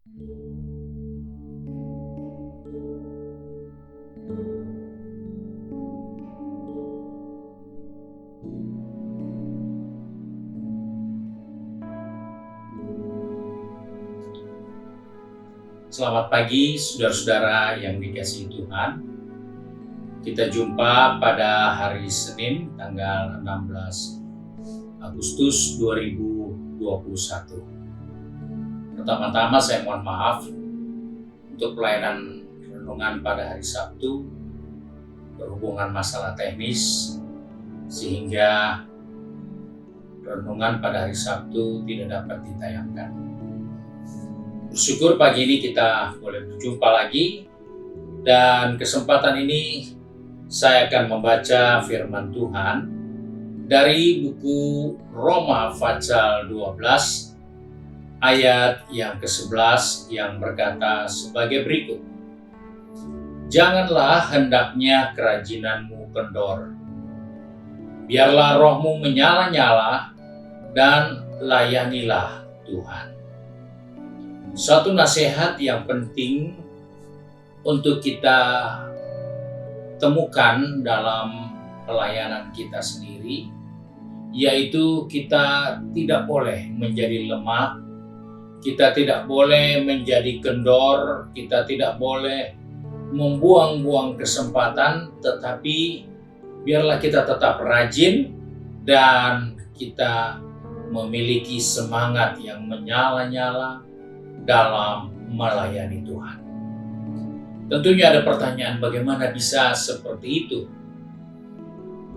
Selamat pagi saudara-saudara yang dikasihi Tuhan. Kita jumpa pada hari Senin tanggal 16 Agustus 2021. Pertama-tama saya mohon maaf untuk pelayanan renungan pada hari Sabtu berhubungan masalah teknis sehingga renungan pada hari Sabtu tidak dapat ditayangkan. Bersyukur pagi ini kita boleh berjumpa lagi, dan kesempatan ini saya akan membaca firman Tuhan dari buku Roma pasal 12 ayat yang ke-11 yang berkata sebagai berikut. Janganlah hendaknya kerajinanmu kendor. Biarlah rohmu menyala-nyala dan layanilah Tuhan. Suatu nasihat yang penting untuk kita temukan dalam pelayanan kita sendiri, yaitu kita tidak boleh menjadi lemah, kita tidak boleh menjadi kendor, kita tidak boleh membuang-buang kesempatan, tetapi biarlah kita tetap rajin dan kita memiliki semangat yang menyala-nyala dalam melayani Tuhan. Tentunya ada pertanyaan, bagaimana bisa seperti itu?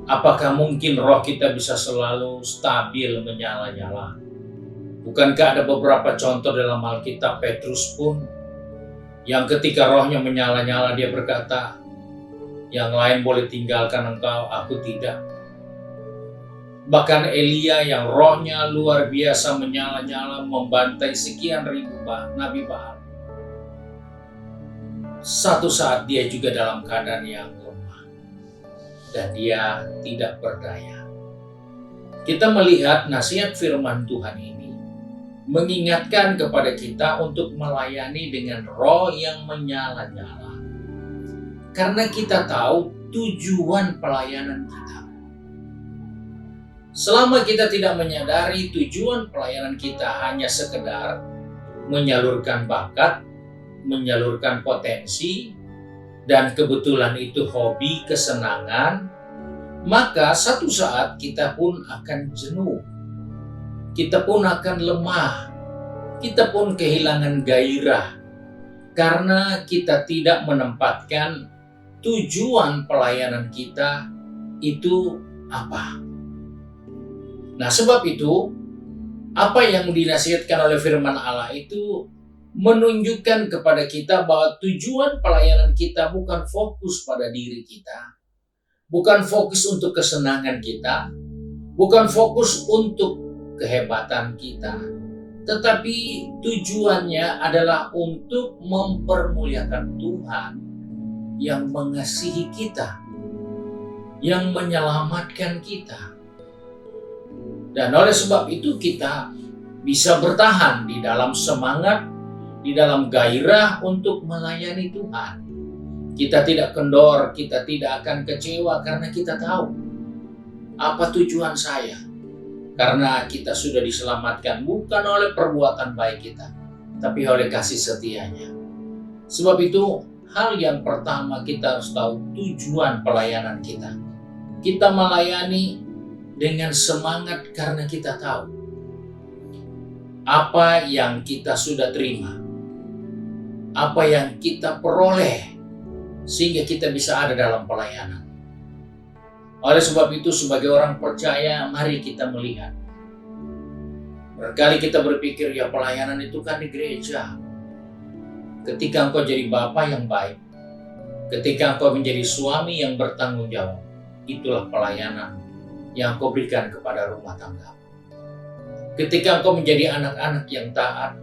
Apakah mungkin roh kita bisa selalu stabil menyala-nyala? Bukankah ada beberapa contoh dalam Alkitab? Petrus pun yang ketika rohnya menyala-nyala dia berkata, yang lain boleh tinggalkan engkau, aku tidak. Bahkan Elia yang rohnya luar biasa menyala-nyala membantai sekian ribu Nabi Baal. Satu saat dia juga dalam keadaan yang lemah dan dia tidak berdaya. Kita melihat nasihat firman Tuhan ini mengingatkan kepada kita untuk melayani dengan roh yang menyala-nyala. Karena kita tahu tujuan pelayanan kita. Selama kita tidak menyadari tujuan pelayanan kita hanya sekedar menyalurkan bakat, menyalurkan potensi, dan kebetulan itu hobi, kesenangan, maka satu saat kita pun akan jenuh, kita pun akan lemah, kita pun kehilangan gairah, karena kita tidak menempatkan tujuan pelayanan kita itu apa. Nah, sebab itu, apa yang dinasihatkan oleh firman Allah itu menunjukkan kepada kita bahwa tujuan pelayanan kita bukan fokus pada diri kita, bukan fokus untuk kesenangan kita, bukan fokus untuk kehebatan kita, tetapi tujuannya adalah untuk mempermuliakan Tuhan yang mengasihi kita, yang menyelamatkan kita. Dan oleh sebab itu kita bisa bertahan di dalam semangat, di dalam gairah untuk melayani Tuhan. Kita tidak kendor, kita tidak akan kecewa karena kita tahu apa tujuan saya. Karena kita sudah diselamatkan bukan oleh perbuatan baik kita, tapi oleh kasih setianya. Sebab itu hal yang pertama kita harus tahu tujuan pelayanan kita. Kita melayani dengan semangat karena kita tahu apa yang kita sudah terima, apa yang kita peroleh, sehingga kita bisa ada dalam pelayanan. Oleh sebab itu, sebagai orang percaya, mari kita melihat. Berkali kita berpikir, ya pelayanan itu kan di gereja. Ketika engkau jadi bapa yang baik, ketika engkau menjadi suami yang bertanggung jawab, itulah pelayanan yang kau berikan kepada rumah tangga. Ketika engkau menjadi anak-anak yang taat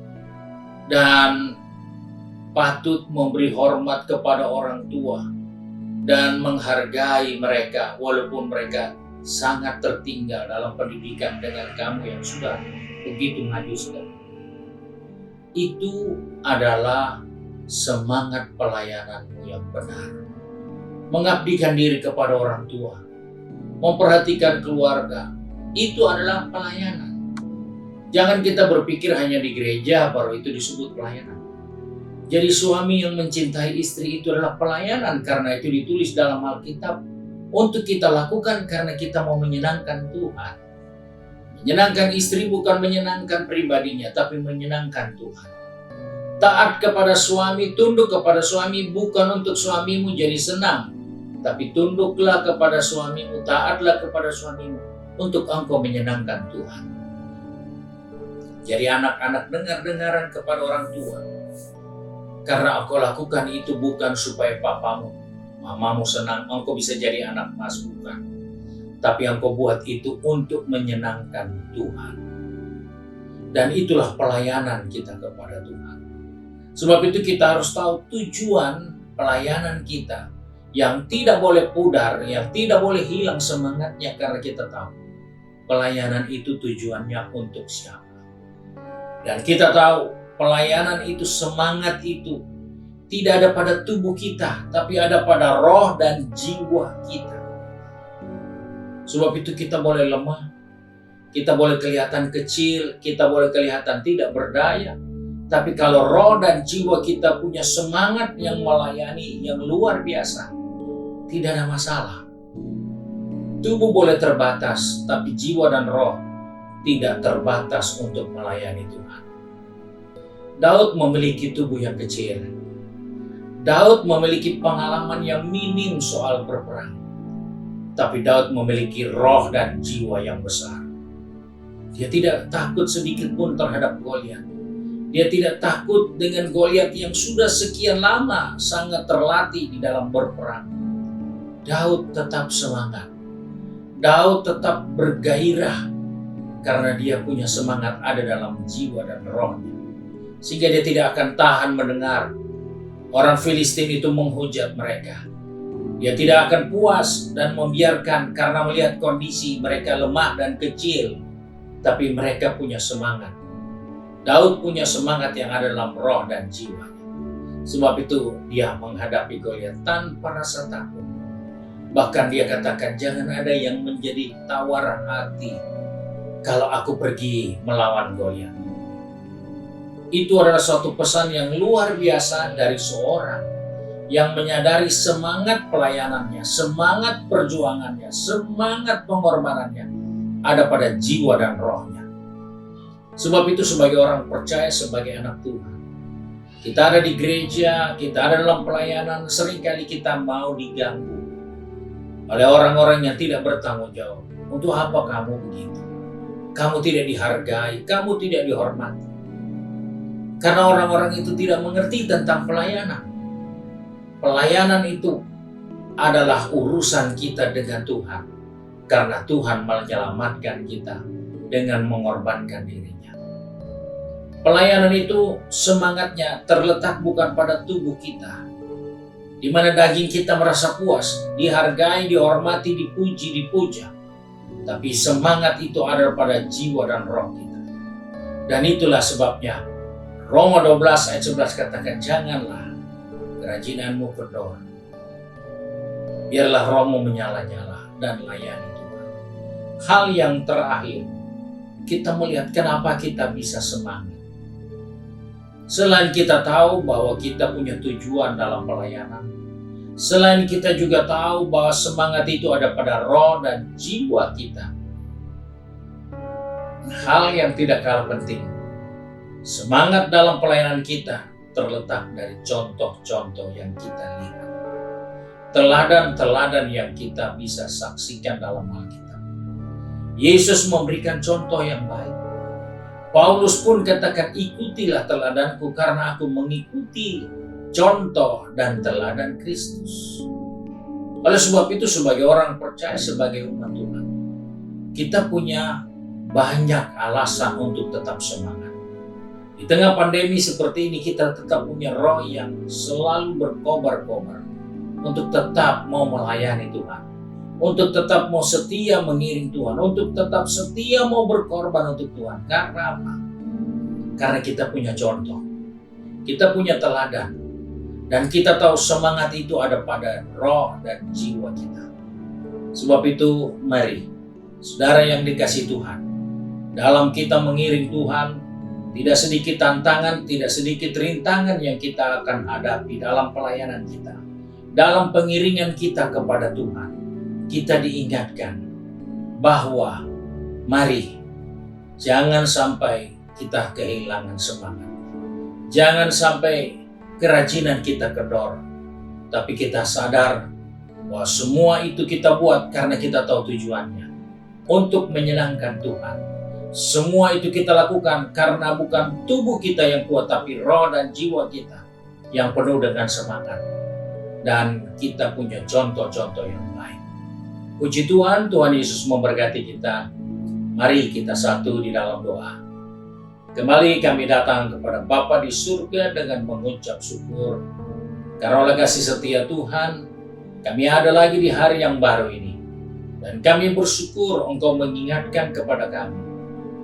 dan patut memberi hormat kepada orang tua dan menghargai mereka walaupun mereka sangat tertinggal dalam pendidikan dengan kamu yang sudah begitu maju sekali. itu adalah semangat pelayananmu yang benar. Mengabdikan diri kepada orang tua, memperhatikan keluarga, itu adalah pelayanan. Jangan kita berpikir hanya di gereja baru itu disebut pelayanan. Jadi suami yang mencintai istri itu adalah pelayanan, karena itu ditulis dalam Alkitab untuk kita lakukan karena kita mau menyenangkan Tuhan. Menyenangkan istri bukan menyenangkan pribadinya, tapi menyenangkan Tuhan. Taat kepada suami, tunduk kepada suami bukan untuk suamimu jadi senang, tapi tunduklah kepada suamimu, taatlah kepada suamimu untuk engkau menyenangkan Tuhan. Jadi anak-anak dengar-dengaran kepada orang tua. Karena engkau lakukan itu bukan supaya papamu, mamamu senang, engkau bisa jadi anak emas, bukan. Tapi engkau buat itu untuk menyenangkan Tuhan. Dan itulah pelayanan kita kepada Tuhan. Sebab itu kita harus tahu tujuan pelayanan kita yang tidak boleh pudar, yang tidak boleh hilang semangatnya, karena kita tahu pelayanan itu tujuannya untuk siapa. Dan kita tahu pelayanan itu, semangat itu tidak ada pada tubuh kita, tapi ada pada roh dan jiwa kita. Sebab itu kita boleh lemah, kita boleh kelihatan kecil, kita boleh kelihatan tidak berdaya. Tapi kalau roh dan jiwa kita punya semangat yang melayani yang luar biasa, tidak ada masalah. Tubuh boleh terbatas, tapi jiwa dan roh tidak terbatas untuk melayani Tuhan. Daud memiliki tubuh yang kecil. Daud memiliki pengalaman yang minim soal berperang. Tapi Daud memiliki roh dan jiwa yang besar. Dia tidak takut sedikit pun terhadap Goliat. Dia tidak takut dengan Goliat yang sudah sekian lama sangat terlatih di dalam berperang. Daud tetap semangat. Daud tetap bergairah karena dia punya semangat ada dalam jiwa dan rohnya. Sehingga dia tidak akan tahan mendengar orang Filistin itu menghujat mereka. Dia tidak akan puas dan membiarkan karena melihat kondisi mereka lemah dan kecil. Tapi mereka punya semangat. Daud punya semangat yang ada dalam roh dan jiwa. Sebab itu dia menghadapi Goliat tanpa rasa takut. Bahkan dia katakan, jangan ada yang menjadi tawar hati kalau aku pergi melawan Goliat. Itu adalah suatu pesan yang luar biasa dari seorang yang menyadari semangat pelayanannya, semangat perjuangannya, semangat pengorbanannya ada pada jiwa dan rohnya. Sebab itu sebagai orang percaya, sebagai anak Tuhan, kita ada di gereja, kita ada dalam pelayanan, seringkali kita mau diganggu oleh orang-orang yang tidak bertanggung jawab. Untuk apa kamu begitu? Kamu tidak dihargai, kamu tidak dihormati. Karena orang-orang itu tidak mengerti tentang pelayanan. Pelayanan itu adalah urusan kita dengan Tuhan. Karena Tuhan menyelamatkan kita dengan mengorbankan dirinya. Pelayanan itu semangatnya terletak bukan pada tubuh kita, di mana daging kita merasa puas, dihargai, dihormati, dipuji, dipuja. Tapi semangat itu ada pada jiwa dan roh kita. Dan itulah sebabnya Roma 12 ayat 11 katakan, janganlah kerajinanmu kendor. Biarlah rohmu menyala-nyala dan layani Tuhan. Hal yang terakhir, kita melihat kenapa kita bisa semangat. Selain kita tahu bahwa kita punya tujuan dalam pelayanan, selain kita juga tahu bahwa semangat itu ada pada roh dan jiwa kita. Hal yang tidak kalah penting, semangat dalam pelayanan kita terletak dari contoh-contoh yang kita lihat. Teladan-teladan yang kita bisa saksikan dalam Alkitab. Yesus memberikan contoh yang baik. Paulus pun katakan, ikutilah teladanku karena aku mengikuti contoh dan teladan Kristus. Oleh sebab itu sebagai orang percaya, sebagai umat Tuhan, kita punya banyak alasan untuk tetap semangat. Di tengah pandemi seperti ini kita tetap punya roh yang selalu berkobar-kobar untuk tetap mau melayani Tuhan, untuk tetap mau setia mengiring Tuhan, untuk tetap setia mau berkorban untuk Tuhan. Karena apa? Karena kita punya contoh. kita punya teladan, dan kita tahu semangat itu ada pada roh dan jiwa kita. Sebab itu, mari, saudara yang dikasihi Tuhan, dalam kita mengiring Tuhan, tidak sedikit tantangan, tidak sedikit rintangan yang kita akan hadapi dalam pelayanan kita. Dalam pengiringan kita kepada Tuhan, kita diingatkan bahwa mari, jangan sampai kita kehilangan semangat. Jangan sampai kerajinan kita kendor. Tapi kita sadar bahwa semua itu kita buat karena kita tahu tujuannya. Untuk menyenangkan Tuhan. Semua itu kita lakukan karena bukan tubuh kita yang kuat, tapi roh dan jiwa kita yang penuh dengan semangat. Dan kita punya contoh-contoh yang baik. Puji Tuhan, Tuhan Yesus memberkati kita. Mari kita satu di dalam doa. Kembali kami datang kepada Bapa di surga dengan mengucap syukur. Karena oleh kasih setia Tuhan, kami ada lagi di hari yang baru ini. Dan kami bersyukur Engkau mengingatkan kepada kami,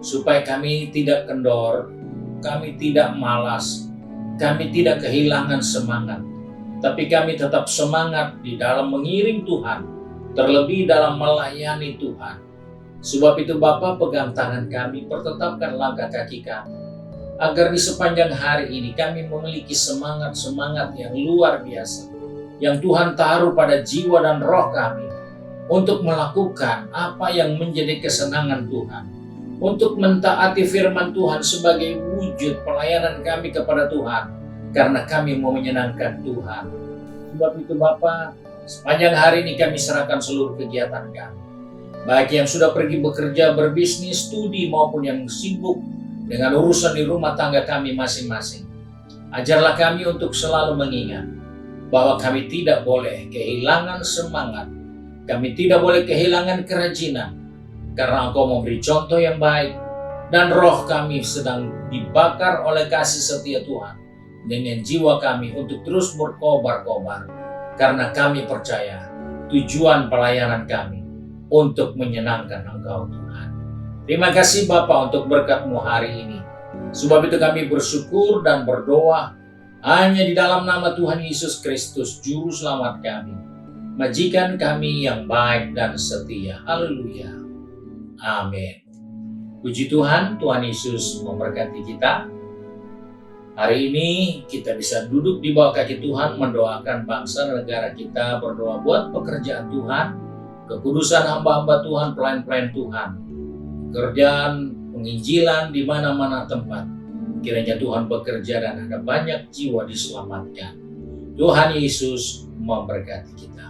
supaya kami tidak kendor, kami tidak malas, kami tidak kehilangan semangat. Tapi kami tetap semangat di dalam mengiring Tuhan, terlebih dalam melayani Tuhan. Sebab itu Bapa, pegang tangan kami, pertetapkan langkah kaki kami, agar di sepanjang hari ini kami memiliki semangat-semangat yang luar biasa, yang Tuhan taruh pada jiwa dan roh kami, untuk melakukan apa yang menjadi kesenangan Tuhan, untuk mentaati firman Tuhan sebagai wujud pelayanan kami kepada Tuhan, karena kami mau menyenangkan Tuhan. Sebab itu Bapa, sepanjang hari ini kami serahkan seluruh kegiatan kami, baik yang sudah pergi bekerja, berbisnis, studi, maupun yang sibuk dengan urusan di rumah tangga kami masing-masing. Ajarlah kami untuk selalu mengingat bahwa kami tidak boleh kehilangan semangat, kami tidak boleh kehilangan kerajinan, karena Engkau memberi contoh yang baik, dan roh kami sedang dibakar oleh kasih setia Tuhan, dengan jiwa kami untuk terus berkobar-kobar, karena kami percaya tujuan pelayanan kami untuk menyenangkan Engkau Tuhan. Terima kasih Bapa untuk berkat-Mu hari ini. Sebab itu kami bersyukur dan berdoa hanya di dalam nama Tuhan Yesus Kristus, Juru Selamat kami, Majikan kami yang baik dan setia. Haleluya. Amin. Puji Tuhan, Tuhan Yesus memberkati kita. Hari ini kita bisa duduk di bawah kaki Tuhan, mendoakan bangsa dan negara kita, berdoa buat pekerjaan Tuhan, kekudusan hamba-hamba Tuhan, pelayan-pelayan Tuhan, pekerjaan penginjilan di mana-mana tempat. Kiranya Tuhan bekerja dan ada banyak jiwa diselamatkan. Tuhan Yesus memberkati kita.